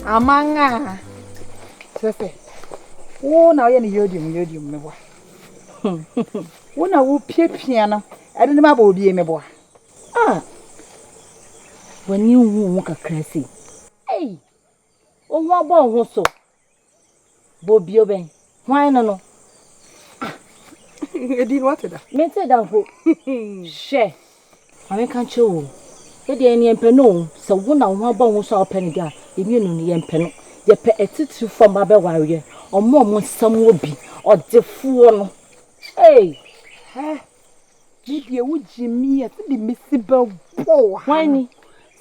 Amanga. Sese. Oh, now you're yodium me boy. When I will piano, I didn't know be me boy. Ah. When you walk a crazy. Hey. Oh, what about so? Bobby Oben. Why no? You did what? Me say that ho. Share. I can't show. Ye dey any empeno. So wo na wo ba wo so openi dia. Emi enu ni empeno. Ye pe etitu from abeware. Omo nsam obi. Odefuo no. Hey. Ha. Bibie wo jimi e se de mesiba bo. Why ni?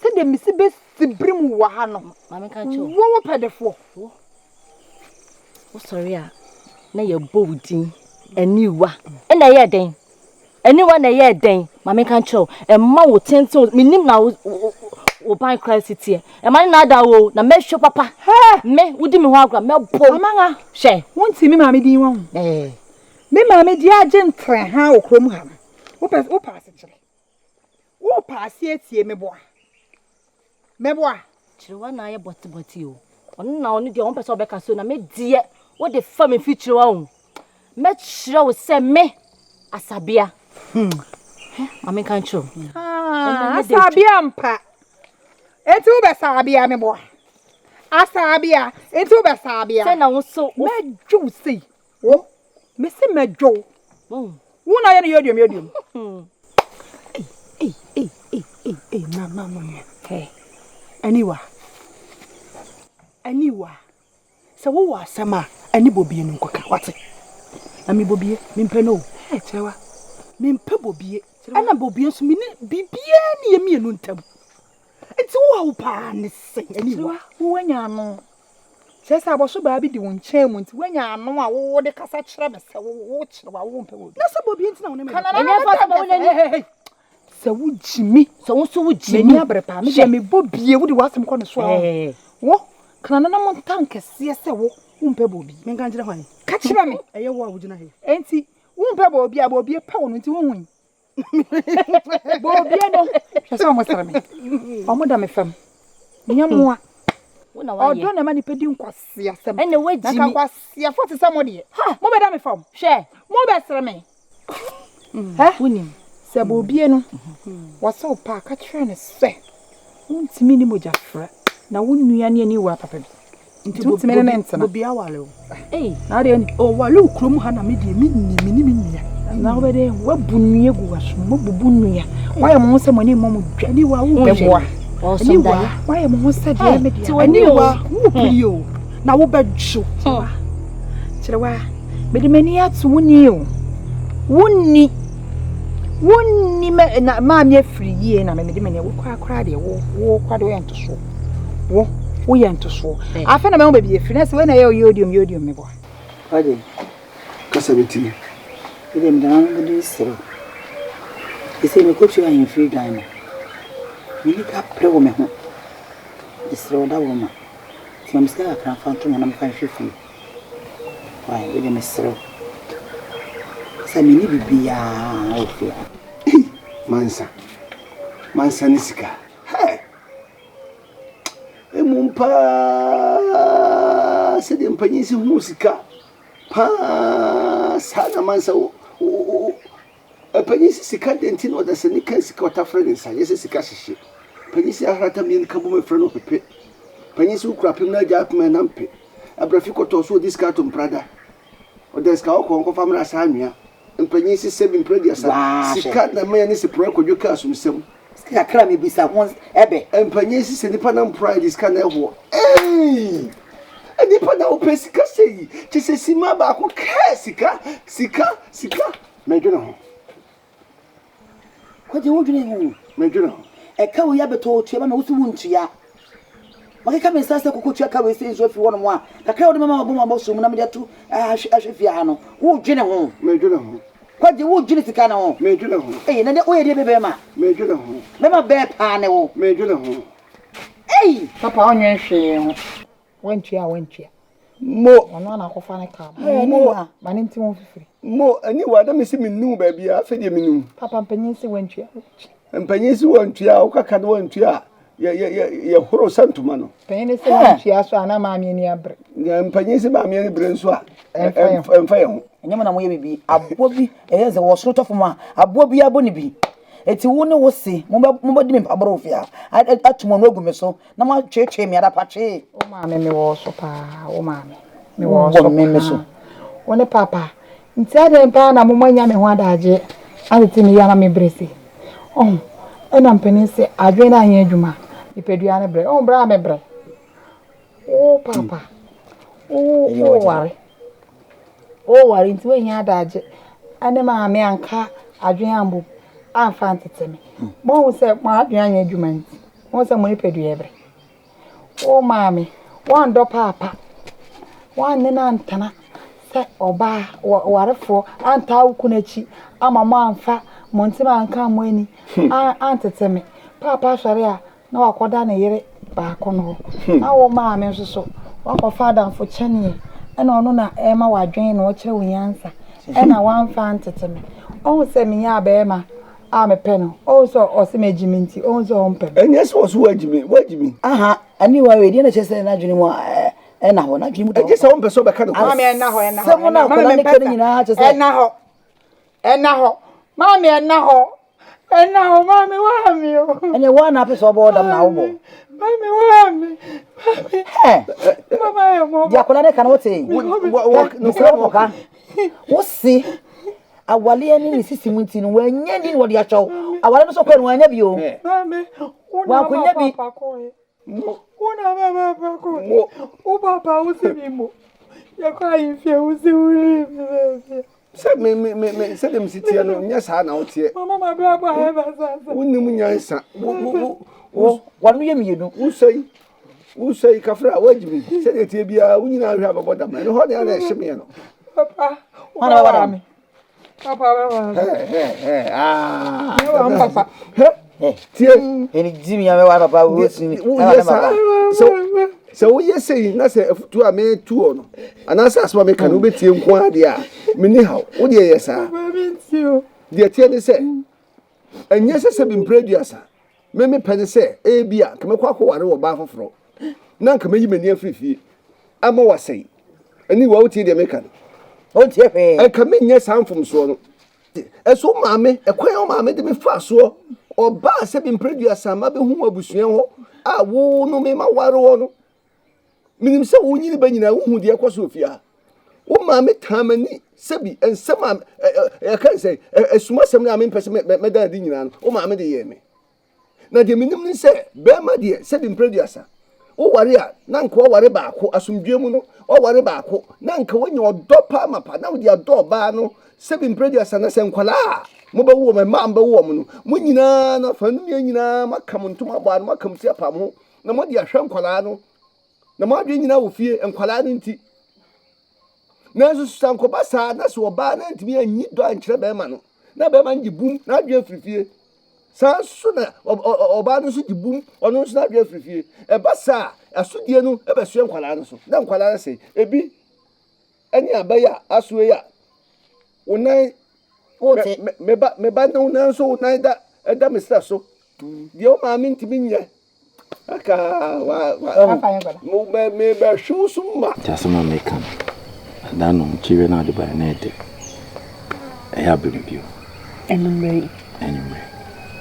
Se de mesiba sibrim wo ha no. Mama can't show. Wo pedefo. Oh sorry ah. Na ye bowdin. Eniwa. Na ye den. Eniwa na ye den. Mama can't show. E ma wo tento. Minim na wo ban crisis here. E ma na da wo na me show papa. Ha. Me wudi me ho agra me bo. Amanga. She. Wonti mi maame din won. Me maame di agentren ha okrom ha. Wo pass kire. Wo pass etie me boa. Me boa. Kire wa na ye boti o. Onu na onu de on pese obeka so na me die wo de fa me fi kire wa o. Me kire wo se me asabia. Mama kan cho. Asabia mpa. Eti wo be sabia me boa. Asabia, eti wo be sabia. Se na wo so me dwo sei. Wo me se me dwo. Wo na ye no yodium. Hey, mama. Hey. Aniwa. Se wo wa sama ani bobie no nkoka wate. Na me bobie, me mpe no. Chewa. Me mpe bobie. Ana bobie so me ni bibie ni ye mienu ntam. Enti wo pa ne se aniwa. Wo wanya no. Sesa aboso ba bi di won chen mu nti wanya ano a wo de kasa kire me se wo kire wa wo mpe bobie. Na se bobie nti na wo ne me. enya fa ba wo ni. Se wo jimi, se wo so wo jimi. Me abrepa me de me bobie wo di wasem ko ne so. Wo kana na mo tanke se wo mpe bobie. Me kan kire hwan. Ka kire me. Eye wo a wo gina he. Enti wo mpe bobie pa wo no nti wo hu. Bobie no. Hwese mo sere me. Omo da me fam. Nyamoa. Wona wa ye. Odo na ma ni pedi nkwase asem. Ene wa jimi. Na kwase afoti samo de. Mo be da me fam. Hwe. Mo be sere me. Ha? Wonim. Se bobie no. Wo se o pa ka kire ne se. Untimi ni moja fra. Na wonnua ne ani wa papa bi. Nti bobie ne ntena. Bobie awale o. Na de ni. O wale ukrom ha na me de mi nnua. Na wo be de wa bunua gu waso. Mo bubu nnua. Wa ye mo se mo ni mo mo dwa. Ani wa wo beboa. Ani wa ye mo se de me de. Ani wa wo pio. Na wo bedwo. Kire wa. Me de mani atu woni o. Wonni me na ma me afiri yie na me de mani wo kwa de wo kwa de yento so. Wo yento so. Afa na me wo ba bi afiri na se we na ye yodium me bo. Ade. Kasa betimi. Ile mdangu ndi siro. Ise me ko twa yin free dan. Ni ka prewo me ho. Isiro da wo ma. Ti am ska ka fanto na me fa hwefi. Wai ile me siro. Sa me ni bibia ofi. Mansa ni sika. Hey. Emumpa se de mpanyisi hu sika. Pa sana mansa panyisi sika denti no da se ni kan sika wata frɛ nsa yesi sika hyehyɛ. Panyisi ahrata mi nka bo me frɛ no pepe. Panyisi ukura pem na ja pem na mpe. Abrafi koto so diska to mprada. O deska o ko famra sa anua. Panyisi se bi mpradi asa. Sika na me ne se pro kodwo ka asumsem. Sika kra me bisa won ebe. Panyisi se nipa na mpride diska na ho. Eh! Nipa na ope sika sei. Che se sima ba ko ka sika. Medwene ho. Ko je wodwene ho. Medwene ho. E ka wo ya beto otua ba me wo su wontua. Makeka me sase kokotua ka we se nso fi wono mo a. Kakra wo de mama bo mo so mu na me de to ahwe fi ha no. Wo dwene ho. Medwene ho. Ko je wo dwene sika na ho. Medwene ho. Na de o ye de bebe ma. Medwene ho. Mema be pa ne wo. Medwene ho. Papa onye hwe ho. Wentua. Mo ono na kofa ne ka. Mo mane ntim fifiri. Mo ani wa da me se minnu ba bia afa de minnu. Papa mpanyin se wentua. mpanyisi wantua ukaka no wantua ye horo santuma no panyisi wantua so ana maame ni abre mpanyisi maame ni bre nso a emfa ye ho nyama na moye bibi abo bi eyeze wo soro tofo ma abo bi abo ni bi eti wo ne wo se mo di me pabro ofia atumo no agume so na ma twetwe me ada pache o maame me wo so pa o maame me wo so me so woni papa nti ade mpa na mo manya me ho adaje ati me ya na me bresi ena mpenisi adwe na anya adwuma ipedua ne bre bra me bre papa wari nti we nya adaje ane maame anka adwe ambo amfa nteteme mo se ma adwe anya adwuma nti mo se mo ipedua bre maame wan do papa wan ne na ntana se oba warefo anta ukunachi ama mo amfa montima anka mo ani anteteme papa sori a na wakoda ne yere ba kono na wo maame nso so wakofa adamfo chanie ena ono na ema wadwen na wo kire wonyansa ena wanfa anteteme o se minya abema amepe no o so osimejimenti o so ompe enye so so wajimi aha ani wa we die na chese na adwene mu ena ho na adwene mu enye se ompe so be ka no maame ena ho se mo na ko na ne kere nyina chese ena ho maame ena ho maame wa mi o enye wa na pe so bo dam na wo bo maame wa mi mama ya mo dia ko na ne kan wote no ko ka wo si awale ani sisi munti no wanya ni wo dia chaw awale no so ko no wanya bi o maame wa kunya bi una baba ko o papa o se mi mo ya ko ayi fie o se uri se me se dem sitia no nya sa na wotie mama ma bra ba he ba sa wonnim nyansa wanu ye mienu usai kafra wajimi se de tie bia wunyina ahwe ababodam no ho de na ehime no papa ana baba mi papa papa tie eni jimi ya me wa papa wo simi so we say na say tu a me tu ono anasa asma me kan obetie nko ade a mini haw wo de yesa de tie ne say enye se bi mpreduasa me pene say e bia keme kwa ko ware wo ba foforo na nka meyi mani afrifie ama wasai ani wa wotie de me kan o tie pe e ka menye sanfom so no eso maame e kwan o maame de me fa so oba se bi mpreduasa ma be hu abusua ho a wo no me ma ware wo no minim se wo nyini ba nyina wo hu de ekoso ofia wo maame tamani sebi ensema e kan say esuma sem na me pese me da di nyina no wo maame de ye me na de minim ni se be ma de se bi mpreduasa wo ware a na nka wo ware baako asomdwe mu no wo ware baako na nka wo nya odopa mapa na wo de adoba no se bi mpreduasa na se nkwala mo ba wo me ma mba wo mo no mo nyina na fa no nyina makam ntoma ba no makam ti apa mo na mo de ahwe nkwala no na mo adwe nyina wo fie nkwala no nti na so sanko ba sa na so ba na ntimi anyi do ankyere be ma no na be ma ngibum na adwe frifie sa so na oba no so gibum ono so na adwe frifie e ba sa asudie no e be so nkwala no so na nkwala na sei ebi ani abaya asoe ya unan wote me ba no na so unan da mistra so de o ma mi ntimi nye aka wa me ba shu summa tasema meka dano chiwe na de ba na ede e ya bibio anyway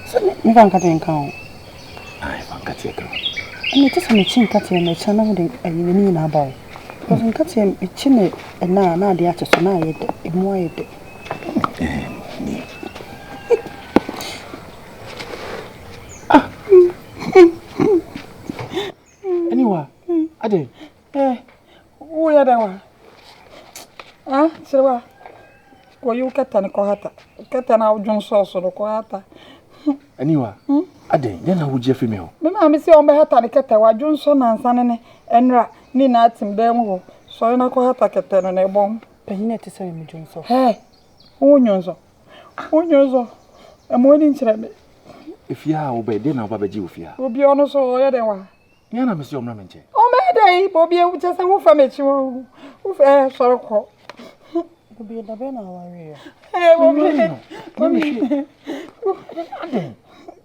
so me van ka ten kan ai van ka te ka me te so me chin ka te me chana wo de ayi ni na ba o so ka te me chin na de ache so na ye de e mo ye de anyway ade wo ya da wa sewa ko yu kata ni ko hata kata na ujun so ko hata anyway ade ya na wuje fi me ho me ma me se o me hata ni kata wa jun so na nsan ne enra ni na atim dem ho so na ko hata kata no na bom penine te se me jun so onyo so e mo ni nchire me ifia obe de na oba beji ofia obi ono so ya de wa ya na me se omra menche o me de obi e wuche se wo fa me chi wo fa so ko obi da be na wa re obi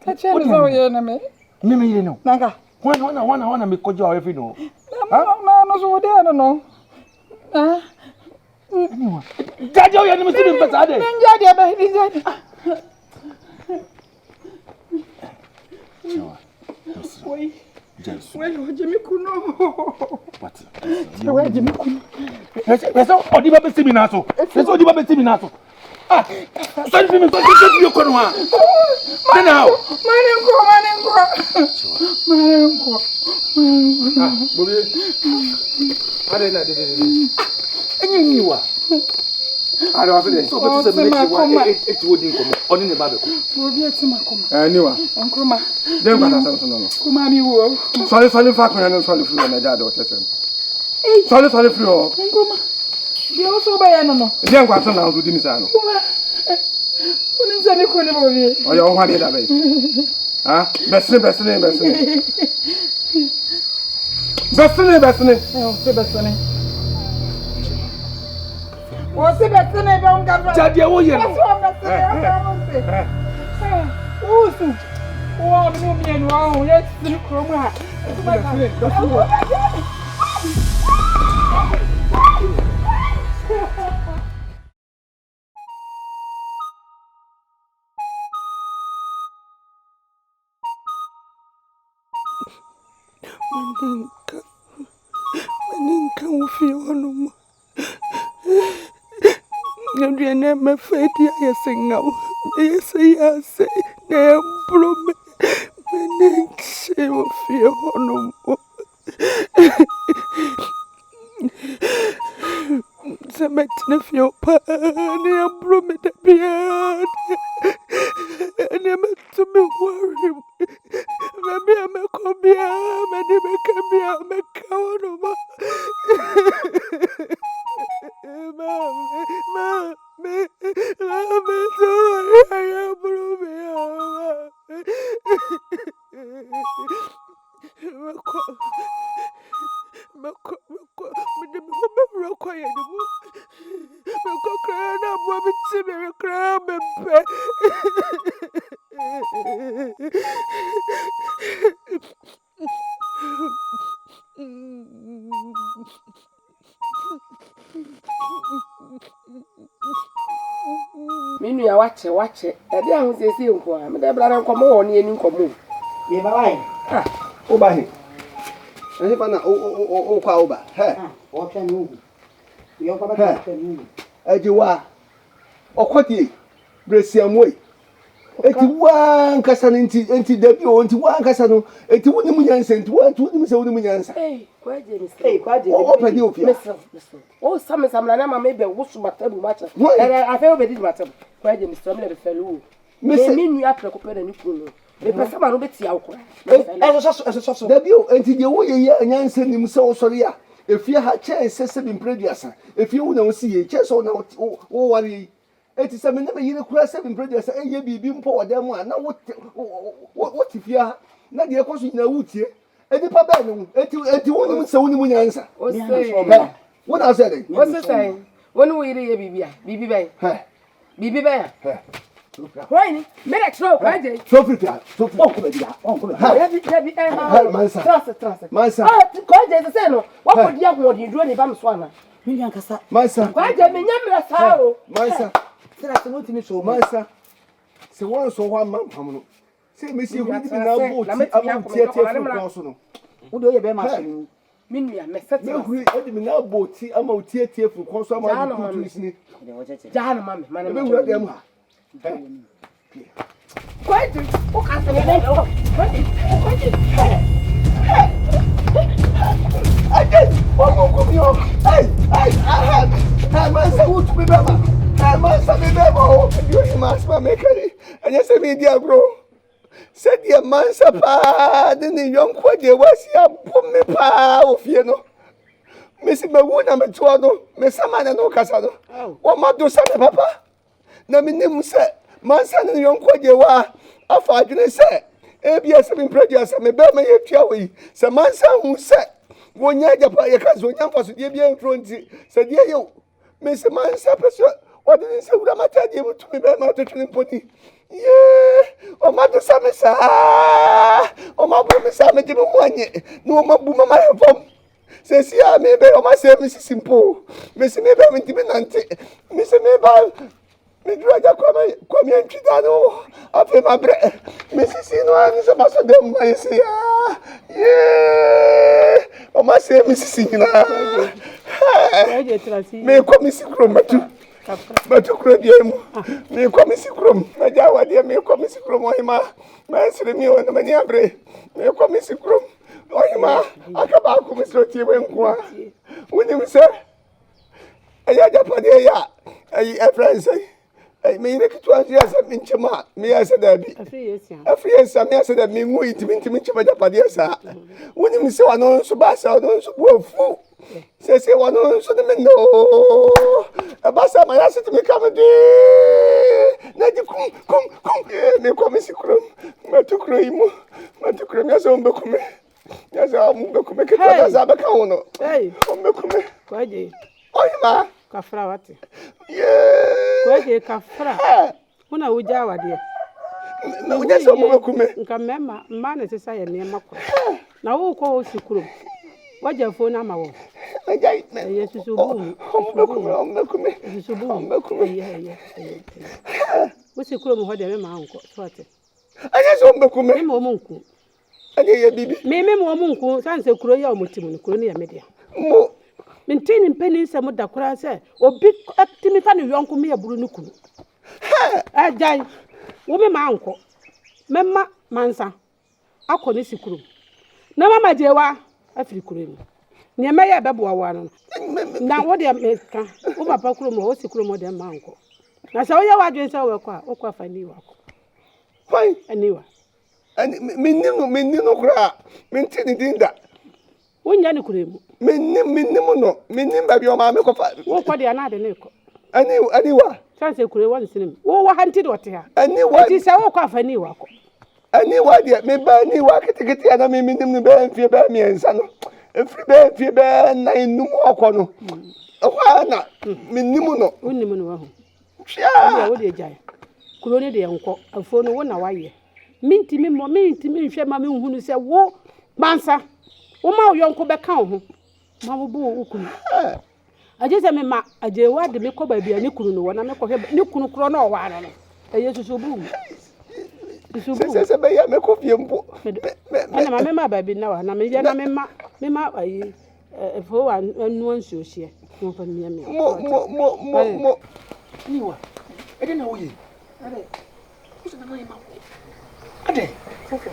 Catch you so you na me. Me you know. Nanga. Wanna me ko jo every no. No so there no. Anyone. Daddy you na me see me better dey. Ninja be. Wait. Just. Well, Jimmy Kuno. What? Where Jimmy Kuno? Yes, Odiba be see me now so. Yes, Odiba be see me now so. Ah. Sorry for me, so you kono ha. Now. Manenko. Ah, Bobby. Ade na de. Enyi niwa. Ade wa so de. So betu se me e wodi nkomo. Oni ne ba be ko. Bobby etimakoma. Niwa. Nkroma. Dem kwata so no. Kuma mi wo. Sorry fa ko na sorry free na da do tete. Sorry free o. Nkroma. Bi o so ba ya no. Dem kwata na so di ni sa no. Kuma. Oni nza ni ko ni Bobby. Oya o hwa de da be. Ah, besne. Besne. What's the best name on Gabba? Daddy, wo ye no. Oh, no me and wow, let's see Chroma. Maninka ufi onuma. Ndia na mafedi ayasenga. Yesayase na brome. Maninka ufi onuma. Zametna fio pa na brome da bia. Ani matumi worry. Maybe I'm a cobia, maybe I'm a cow. Minu ya wache. Ade ahun sesi nko a. Me da bra na nkomo ho ne ani nkomo. Ye ba wai. Ah, oba he. Ehe fa na o kwa oba. He. O twa ni ugu. Yo kwa ba twa ni ugu. Ejiwa. Okwati. Bresiamoi. Eti wa nkasa nti dabi o nti wa nkasa no eti woni mu nyansa nti wa nti woni mu se woni mu nyansa. Kwaje Mr. Kwaje. O pedi ofia. Mr. O sam na ma me be wusu matabu macha. Afa obedi matabu. Kwaje Mr. Me le felu. Minu ya pre ko pe na ni kunu. E pe sama no beti awkora. Eso dabi o nti de wo ye nyansa nim se o sori a. Efia ha che se bi mprediasa. Efia wo na wo si ye che so na wo wari. Eti se me na me yire kura se bi mprediasa eye bibi mpo odem a na wo tifia na de ekoso nyina wutie. Edi pa ba no eti wo nim se wo nim nyansa. O se. Wo na se de. O se sai. Woni wo yire ye bibi a. Bibi ben. Bibi ben. Why? Me na tro kwaje. So prepare. So ko be dia. On ko be. Mansa. Ah, kwaje se no. Wa ko dia ko di duro ni ba mso ana. Million kasa. Mansa. Kwaje me nyamra sa o. Mansa. Sira se no timi so Mansa. Se won so ho man pam no. Se me si hu di na bo ti abu ti fu so no. Wo do ye be ma so ni. Minu ya me set. Me hu e di na bo ti ama ti fu kon so ama di ku tu sini. Jahana mame. Man Me hu dem ha. Kwaje. O ka se me le. Kwaje. Again, what will come here? Hey, Mansa, who to be Bama? Hey, Mansa, be Bama, you must make it. And yes, I mean, dear bro. Said dear Mansa, pa, then the young quaddy was here, put me pa, of you know. Missy Maguna, Matuano, Messamana, no Casado. What might do something, papa? Naminim said, Mansa and the young quaddy were, I thought you said, ABS have been prejudiced, and me bear my Yawi, some Mansa who said. Wonya japa ye kazo nya faso die bia ntro nti se die yo me se mansa peso What did you say? Would I tell you to me, my training pony? Yeah, oh, my Samisa, oh, my boom, Sammy, no, my boom, my home. Says, yeah, maybe I must say, Mrs. Simple, Missy Maybe I'm intimate, Missy Maybe. Me draja kwa mi enchidano ape mabre Mrs. Inwa ni sama so dem ma isi yeah o ma se Mrs. Ina me kwa mi sikrom batu kro die mu me kwa mi sikrom ma jawa die me kwa mi sikrom o hima ma sire mi o na mani abre me kwa mi sikrom o hima akaba ku mi sro tie wenkwa woni mi se aya japade ya ayi friends I mean, it was yes, I mean, Chama, me as a Debbie. A few years, I mean, that me wait to meet Chama. When you say one on Subasa, don't so fool. Says one on so the men no. A bassa, my answer to me come a day. Now come, me come, Missy Crum, Matucrum, Matucrum, yes, on Bocume. Yes, I'm Bocume, as I become. Hey, on Bocume. Quite. Oh, ma. Kafra wati. Yeah. Kwaje kafra. Una ujawa dia. Na uja so mo kume. Nka mema mma na sesa ye ne makọ. Na wo ko osukuru. Waja fo na ma wo. Aja. Yesu subu. Ombe kume. Subu. Ombe kume. Ye. Osukuru mo hode mema anko. So ate. Aja so ombe kume. Me mo munku. Aja ye bibi. Me mo munku sanse kuro ya omotimu ni kuro ni ya media. Mo Mentini mpeni se mo dakura se obi atimi fa ne yonko me yaburu ni kunu. Ajai wo me ma anko. Memma mansa akọ ne sikuru. Na mama jewa afiri kuru ni. Ne me ya bebo wa no. Na wo de meka wo papa kuru mo wo sikuru mo de ma anko. Na se wo ya wadwen se wo kwa wo kwa fa ni wa ko. Fine aniwa. Ani menino kura. Mentini dinda. Wonya ni kuru mu. Minnimu no minnim ba bi o ma me ko fa wo kwa de na de ne ko ani wa sanse kure wan sinim wo wa hanti do te ha ani wa ti se wo kwa fa ni wa ko ani wa de me ba ni wa kitikiti ana me minnim no ba mfie ba mi ensa no efri ba mfie ba na enum okọ no kwa na minnimu no wonnimu no wa ho hia wo de jai kuro ne de enko afo no wo na wa ye minti nhwe ma me hunu se wo bansa wo ma yonko be kan ho ma wo bu ukunu aje se me ma aje wa de me ko ba bia ni kunu no wona me ko he ni kunu kro na o wa no eye susu bu se be ya me ko fie mpo ana ma me ma ba bi na wa na me bia na me ma ayi fo wa anu ansu ohie mo fa me mo niwa ede na wo ye ade wo se na ma ade fofo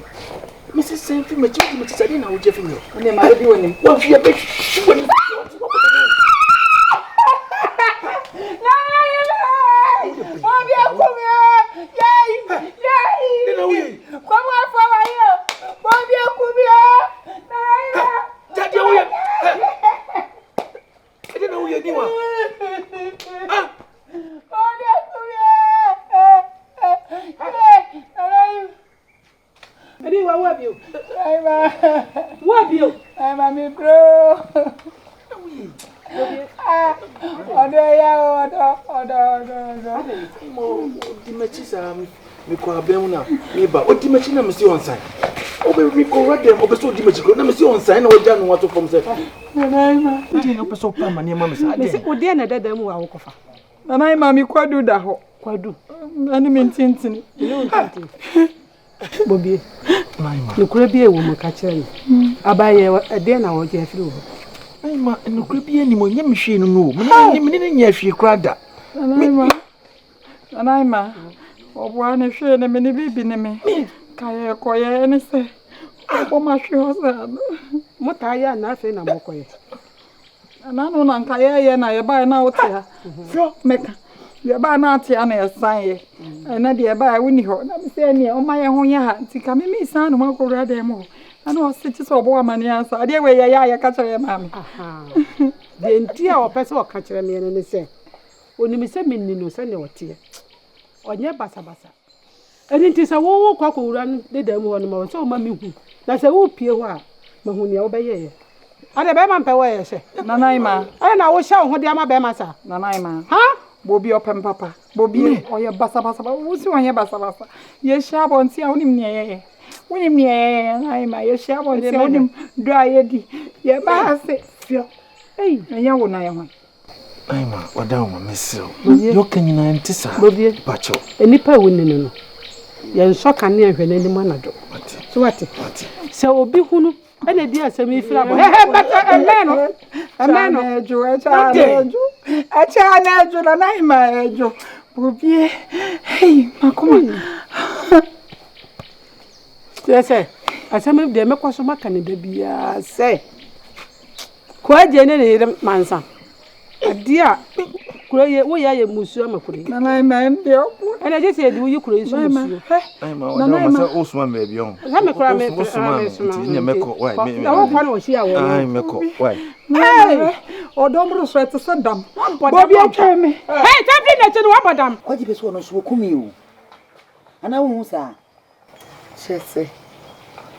Mrs. Saint me chimu tsadi na uje finyo ane ma bi woni wo fie be woni Odimachi na mesi on sign. Obe mi ko radem obe so odimachi ko na mesi on sign na oja no wato from say. Nanaima. Ndi no peso pa ma ne ma mesi. Mesi odi na dada mu wa wokofa. Nanaima mi kwadu da ho. Kwadu. Ani mi ntintini. Bobi. Naima. Nukure bi e wo maka kire ni. Abaye ade na wo je afiri wo. Naima nukure bi ani mo nyem hwe no no. Mene ne nya hwe krada. Nanaima. Obwa ne hwe ne me bibi ne me. Kaye koye ne se. Obo ma hwe hosa. Mutaya na afi na mokoye. Ananu na nkaye ye na ye ba na wotia. Fro meka. Ye ba na atia na ye san ye. Na de ye ba woni ho. Na me se ne o ma ye ho ya ha. Ntika me mi san no makowra de mo. Ana o se ti so obo amane ansa. Ade we ye ya ka kire mama. Aha. De ntia o pese o ka kire me ne se. Oni mi se minni no se ne wotie. Onye basa. Eni nti se wo kwa kowura de da mu wono ma so ma mi hu. Na se wo pie ho a ma hu ne wo be ye. Ade be ma mpe wo ye se. Nanaima. Ana wo sha ho de ama be ma sa. Nanaima. Ha? Bobi open papa. Bobi oya basa. Wusi wanye basa. Ye shabo nti a wonim ne ai ma ye shabo nti a wonim do ayedi. Ye ba ase fio. Enya wo na ye ho. Ai ma, wada wo mesel. Yo kanyina ntisa. Bobi Bacho. Enipa wonne no. Ye nso kan ne ahwe n'anim anado. So what? Se obi hunu ene di asem ifira bo. Bata ameno. Echa na ejo na ima ejo. Bobi. Hey, makoma. Yes, asem de mekoso maka ne da bia se. Kwa je ne mansa. Adia kuroye wo ya ye musu amakure na ma mbe opo ene je se di wo yikure isu musu ai ma wa na ma osuma me bi on ha me kura me osuma ni meko why me na wo kwa na wo hia wo ai meko why odomro so ete sedam bobi atwa me hey tafi na che no wabodam kwaji be so no so kumi o ana wo sa chese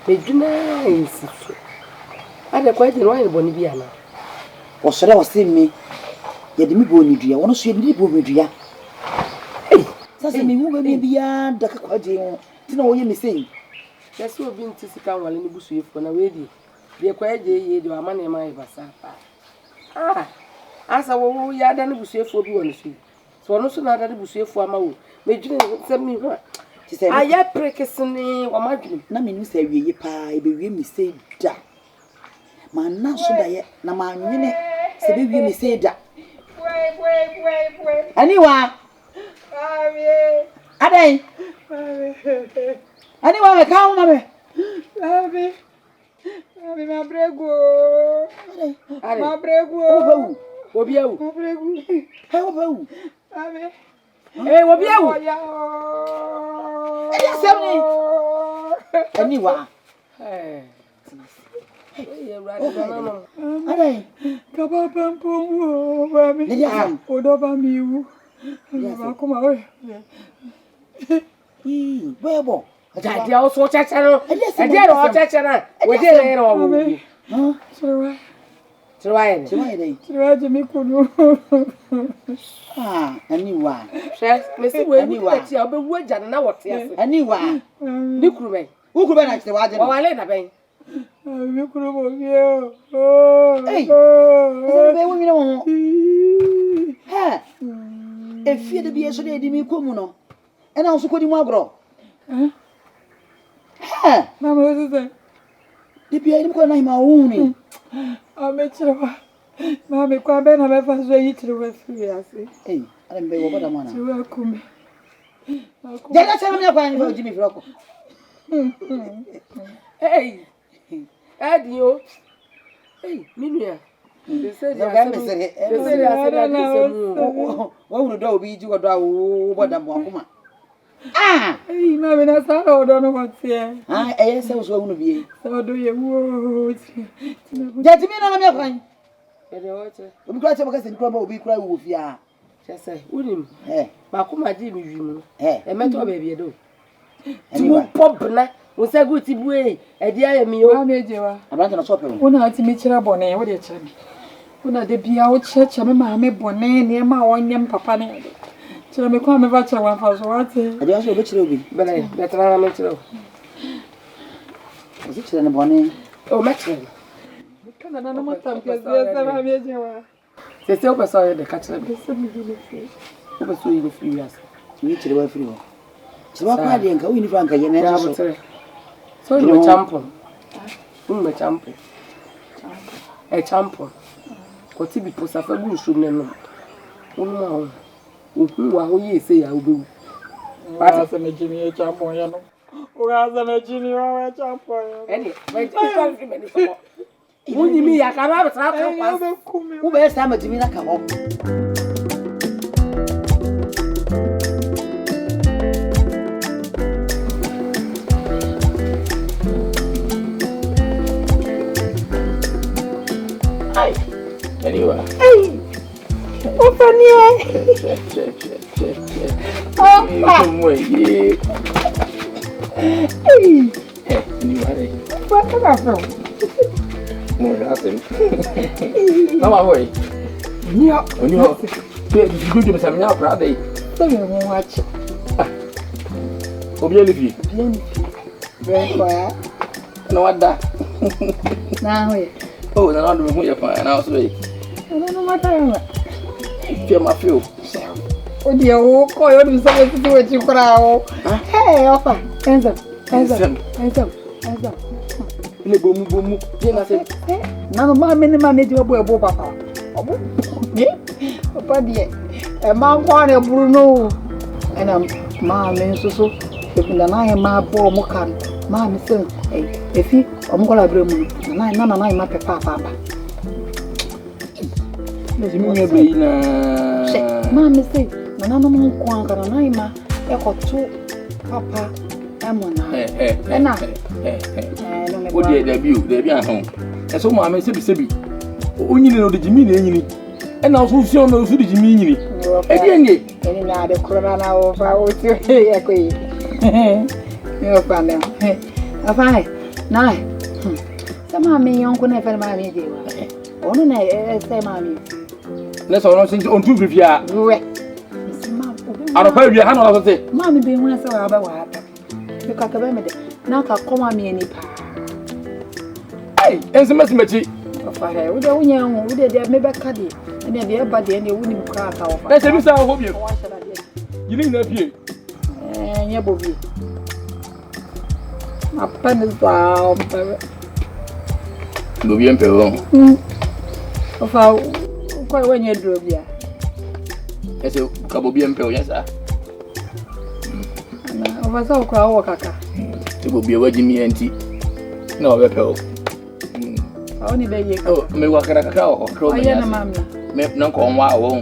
meduna ensiso ada kwaji no ayi boni bi ana o sere o se mi ye de mi bo ni dua wono so ye de bo mi dua sasa mi hu be bia da ka kwaji ho tina wo ye mi sei chese obi nti sika wale ni busu yefo na we di de kwaji ye de ama na ma ibasa asa wo ya da ni busu yefo bi wono so wono so na da ni busu yefo ama wo meduna se mi ho aya prekesini wo madwum na me ni se wiye pa e be wie mi sei da ma na so da ye na ma nwene se be wie mi sei da aniwa adai aniwa me ka uma me Abi ma brego obi awu ha obawu abi obi awu e semni aniwa adai kaba pampo wo abi ne ya odoba miwu ba kuma we bebo jadi o so chachero edi ro chachero we dey re ro wo Sirwa jimi kunu aniwa she me si we ni wa ti obewu aja na wote ase aniwa ni kuru me ukuru be na chite wa je wa wale na ben mi kunu bo bio eh so be wo mi no ha efie de bi eso de di mi komu no e na so kodi mu agro ha mama wo se de bi ani ko na ma wo ni amechirwa mama kwa bena me fa so yi tirwa fi ase ala mbe wo boda mwana tirwa kumi jana chama mi kwa ni fa jimi firoko adio minu ya wo unu do obi ji wodo awo boda mo akoma mama na sara odo no matie se wo unu bie odo ye wo jati mi na me kwa ede wote obi kwa chama kase nkro ba obi kwa wo fia chese unim ba kuma ji mi wimu meto ba bie do aniwa pobna unsa guti bue edi aye mi o mama ejewa abrante na so pe una ati mi chira bone wo de chira mi una de bia wo cheche me mama bone ne ma wonyem papa ne chira me kwa me ba chira wa fa so wate ade aso obi chira obi bele betra na me chira o si chira ne bone o me chira kana na no tampe se mama ejewa se o peso de ka chira se mi di fi o peso yi fi yas ni chira wa firi wo chira kwa de nka wini franka ye na so so ni champo me champo champo ko ti bi posa fa gu nsu ne no onu wa ho ye se ya obewu ba se me jini champo ya no o ga se me jini wa champo ya eni we ti fa fi me ni so woni mi ya ka ba tra ka kwa wo be sa ma jimi na ka ho Anyway. Ofanie. Anyway. What about? More nothing. No, my way. Yeah. On your Say you go to some now Friday. Tell me watch. Obi Olivier. Very quiet. No what that. Now we. Oh, na do me fine now so. I don't know what time. Feel my feel. Oh dear, oh, call you something to do with you crowd. Hey, offer. Hands up. Le bomu. Jena say. Na ma me do abo papa. Obo. Papa die. E ma kwa na Bruno. Ena ma me nsoso. Ebunda na ma bo mo kan. Ma me say, efi omukola bremu. Na ma pepa papa. Lezi mi ebe ina. Ma me say, na mo kwa nkara na ima e koto papa emona. Ena. O de debi ahun. E so ma me sebi. Onyini no de jimi na enyini. E na so fi on no so de jimi nyini. E de enge. Eni na de korona na o fa o ti e ko yi. Yo pa na. Afai. Na. Sama me yonko na fa ma me de wa. Ono na se ma me. Na so no sin on tu fifia. We. Ano pa wi ha na so se. Ma me be hu na se wa ba wa ata. Be ka ka be me de. Na ka koma me ni pa. Ai, ensimasimachi. Afai, wo de wonya hu, wo de me be ka de. Ene de ba de ene wo ni kra ka wo fa. Na se bi sa ho bi. Yini na pie. Nya bobi. Akabenezercomedy. Bobi empe wo. Ofa ko wenye drobia. Ese ka bobi empe wo yasa. Na ofa sa ko awo kaka. Te bobi e waji mi enti. Na obepe wo. Oni be ye. Oh, me wa kara kaka wo kro me. Oya na mamla. Me na ko nwa wo.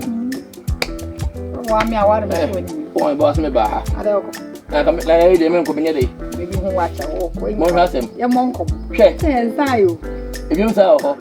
Wa mi aware me ko ni. O boss me ba ha. Ade ko. Na ka na ye de me ko benye de. Me bi hu wa cha wo ko. Mo ha sem. Ya monko. Hwe. Sen sa yo. E bi mo sa wo.